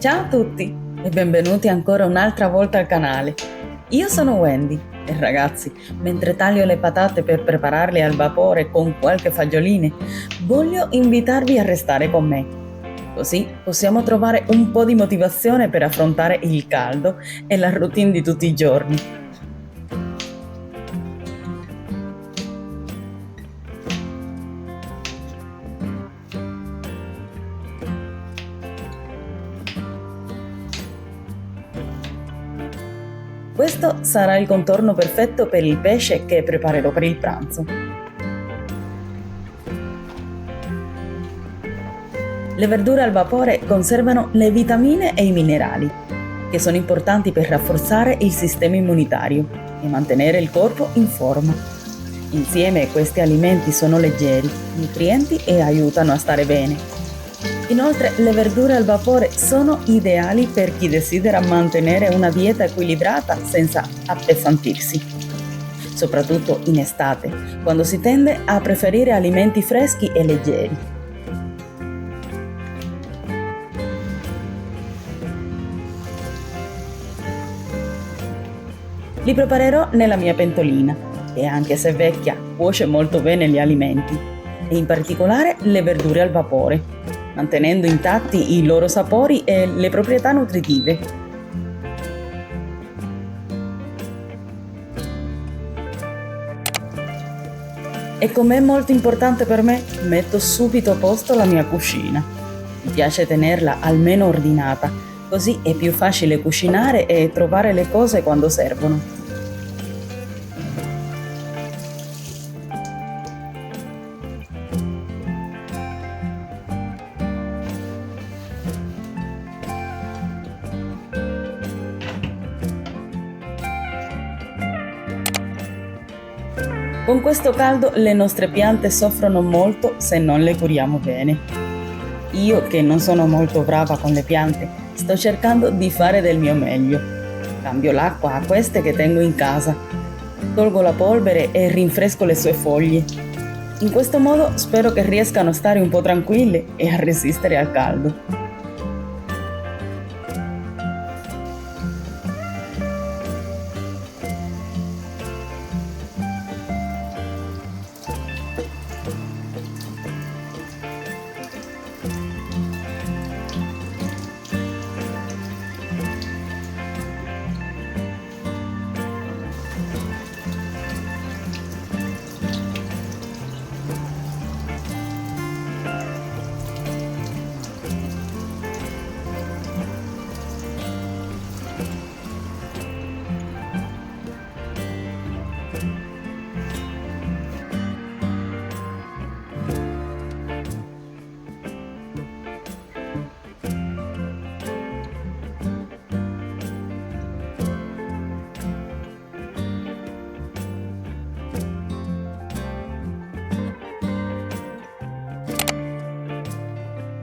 Ciao a tutti e benvenuti ancora un'altra volta al canale. Io sono Wendy e ragazzi, mentre taglio le patate per prepararle al vapore con qualche fagiolini, voglio invitarvi a restare con me. Così possiamo trovare un po' di motivazione per affrontare il caldo e la routine di tutti i giorni. Questo sarà il contorno perfetto per il pesce che preparerò per il pranzo. Le verdure al vapore conservano le vitamine e i minerali, che sono importanti per rafforzare il sistema immunitario e mantenere il corpo in forma. Insieme questi alimenti sono leggeri, nutrienti e aiutano a stare bene. Inoltre le verdure al vapore sono ideali per chi desidera mantenere una dieta equilibrata senza appesantirsi, soprattutto in estate, quando si tende a preferire alimenti freschi e leggeri. Li preparerò nella mia pentolina, che anche se vecchia cuoce molto bene gli alimenti, e in particolare le verdure al vapore, mantenendo intatti i loro sapori e le proprietà nutritive. E come è molto importante per me, metto subito a posto la mia cucina. Mi piace tenerla almeno ordinata, così è più facile cucinare e trovare le cose quando servono. Con questo caldo le nostre piante soffrono molto se non le curiamo bene. Io, che non sono molto brava con le piante, sto cercando di fare del mio meglio. Cambio l'acqua a queste che tengo in casa, tolgo la polvere e rinfresco le sue foglie. In questo modo spero che riescano a stare un po' tranquille e a resistere al caldo.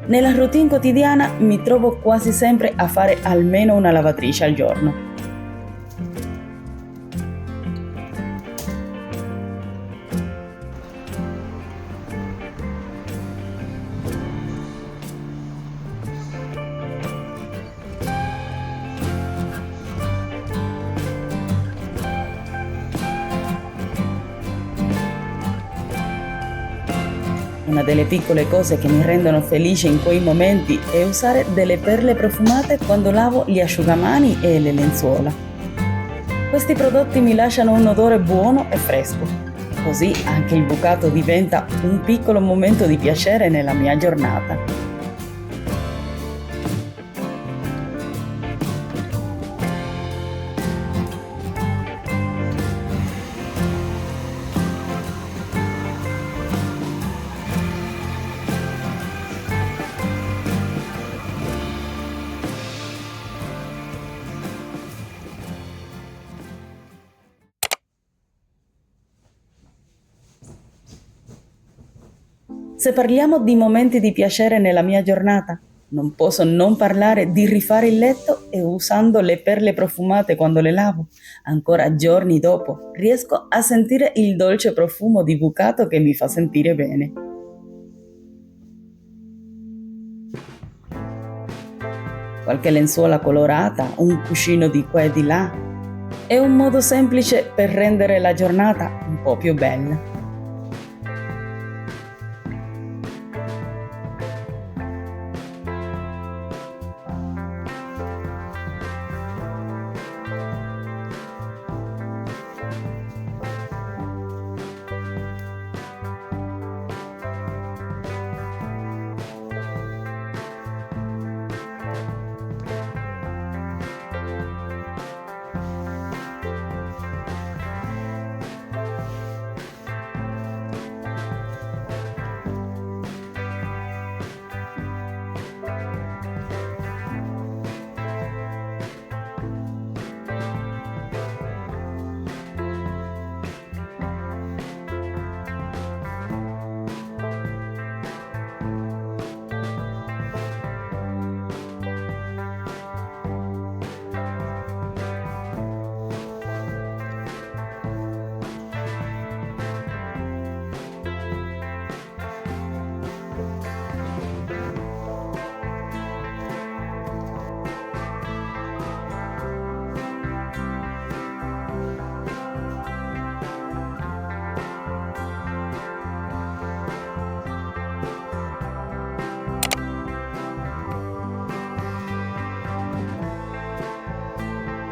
Nella routine quotidiana mi trovo quasi sempre a fare almeno una lavatrice al giorno. Una delle piccole cose che mi rendono felice in quei momenti è usare delle perle profumate quando lavo gli asciugamani e le lenzuola. Questi prodotti mi lasciano un odore buono e fresco, così anche il bucato diventa un piccolo momento di piacere nella mia giornata. Se parliamo di momenti di piacere nella mia giornata, non posso non parlare di rifare il letto e usando le perle profumate quando le lavo. Ancora giorni dopo, riesco a sentire il dolce profumo di bucato che mi fa sentire bene. qualche lenzuola colorata, un cuscino di qua e di là. È un modo semplice per rendere la giornata un po' più bella.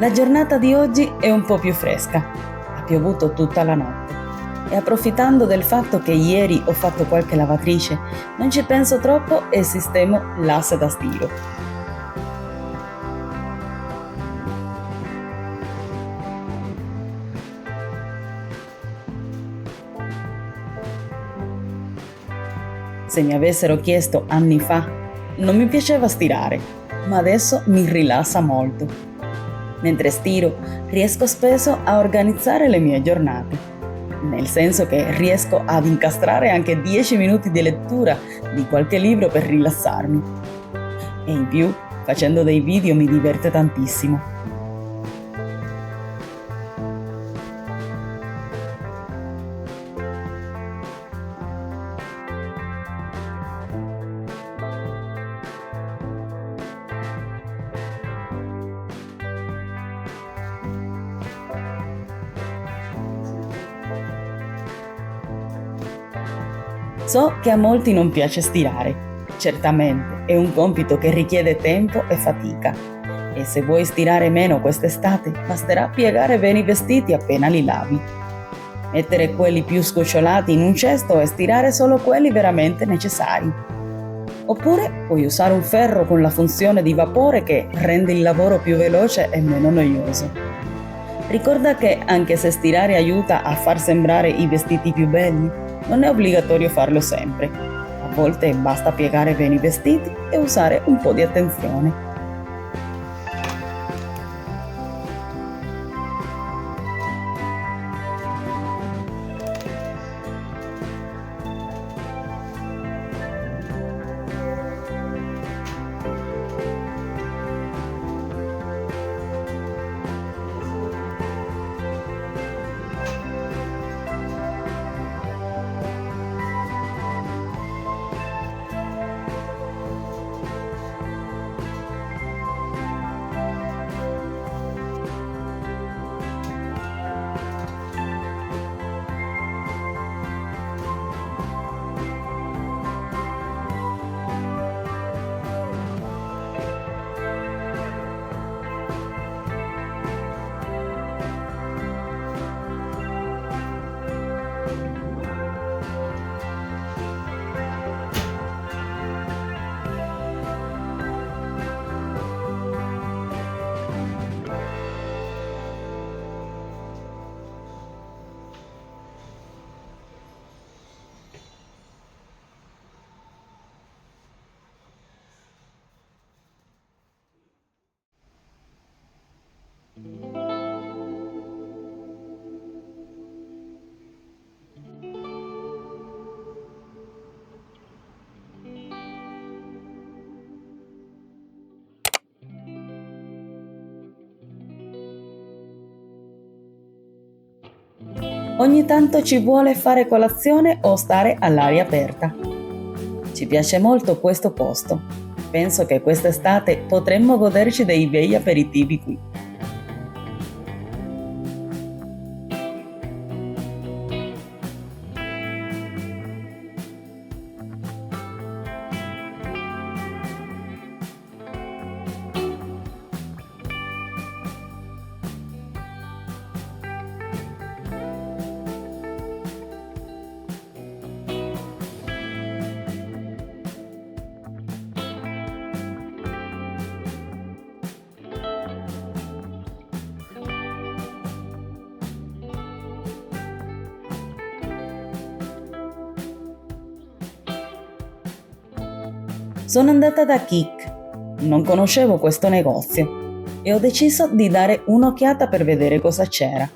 La giornata di oggi è un po' più fresca, ha piovuto tutta la notte e approfittando del fatto che ieri ho fatto qualche lavatrice, non ci penso troppo e sistemo l'asse da stiro. Se mi avessero chiesto anni fa, non mi piaceva stirare, ma adesso mi rilassa molto. Mentre stiro, riesco spesso a organizzare le mie giornate, nel senso che riesco ad incastrare anche 10 minuti di lettura di qualche libro per rilassarmi. E in più, facendo dei video mi diverte tantissimo. So che a molti non piace stirare. Certamente, è un compito che richiede tempo e fatica. E se vuoi stirare meno quest'estate, basterà piegare bene i vestiti appena li lavi. Mettere quelli più sgocciolati in un cesto e stirare solo quelli veramente necessari. Oppure puoi usare un ferro con la funzione di vapore che rende il lavoro più veloce e meno noioso. Ricorda che anche se stirare aiuta a far sembrare i vestiti più belli, non è obbligatorio farlo sempre. A volte basta piegare bene i vestiti e usare un po' di attenzione. Ogni tanto ci vuole fare colazione o stare all'aria aperta. Ci piace molto questo posto. Penso che quest'estate potremmo goderci dei bei aperitivi qui. Sono andata da Kik, non conoscevo questo negozio e ho deciso di dare un'occhiata per vedere cosa c'era.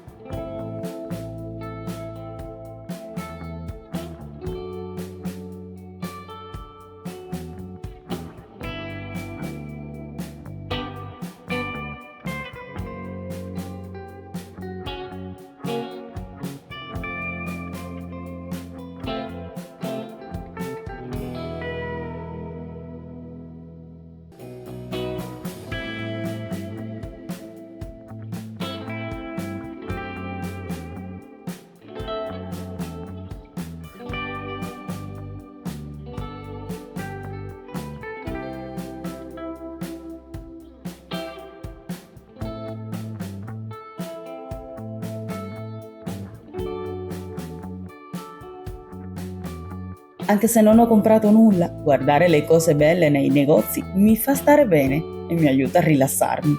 Anche se non ho comprato nulla, guardare le cose belle nei negozi mi fa stare bene e mi aiuta a rilassarmi.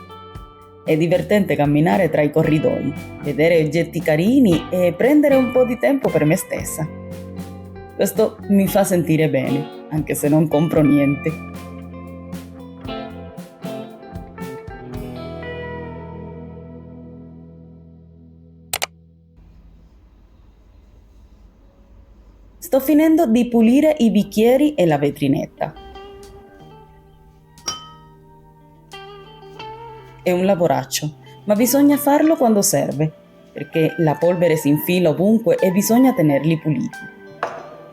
È divertente camminare tra i corridoi, vedere oggetti carini e prendere un po' di tempo per me stessa. Questo mi fa sentire bene, anche se non compro niente. Sto finendo di pulire i bicchieri e la vetrinetta. È un lavoraccio, ma bisogna farlo quando serve, perché la polvere si infila ovunque e bisogna tenerli puliti.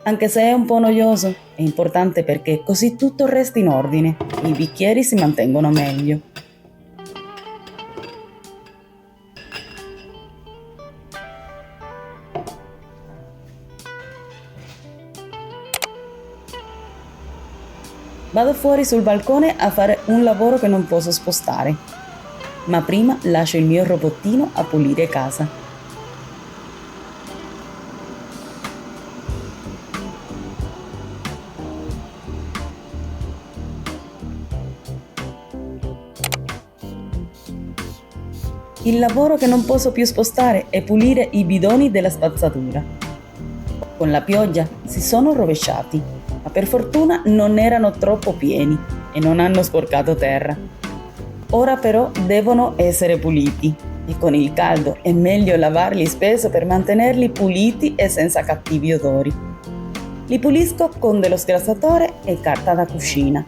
Anche se è un po' noioso, è importante perché così tutto resta in ordine e i bicchieri si mantengono meglio. Vado fuori sul balcone a fare un lavoro che non posso spostare, ma prima lascio il mio robottino a pulire casa. Il lavoro che non posso più spostare è pulire i bidoni della spazzatura. Con la pioggia si sono rovesciati, ma per fortuna non erano troppo pieni e non hanno sporcato terra. Ora però devono essere puliti e con il caldo è meglio lavarli spesso per mantenerli puliti e senza cattivi odori. Li pulisco con dello sgrassatore e carta da cucina.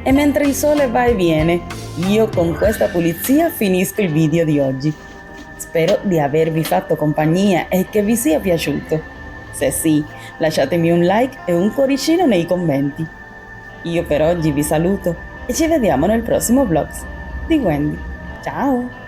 E mentre il sole va e viene, io con questa pulizia finisco il video di oggi. Spero di avervi fatto compagnia e che vi sia piaciuto. Se sì, lasciatemi un like e un cuoricino nei commenti. Io per oggi vi saluto e ci vediamo nel prossimo vlog di Wendy. Ciao!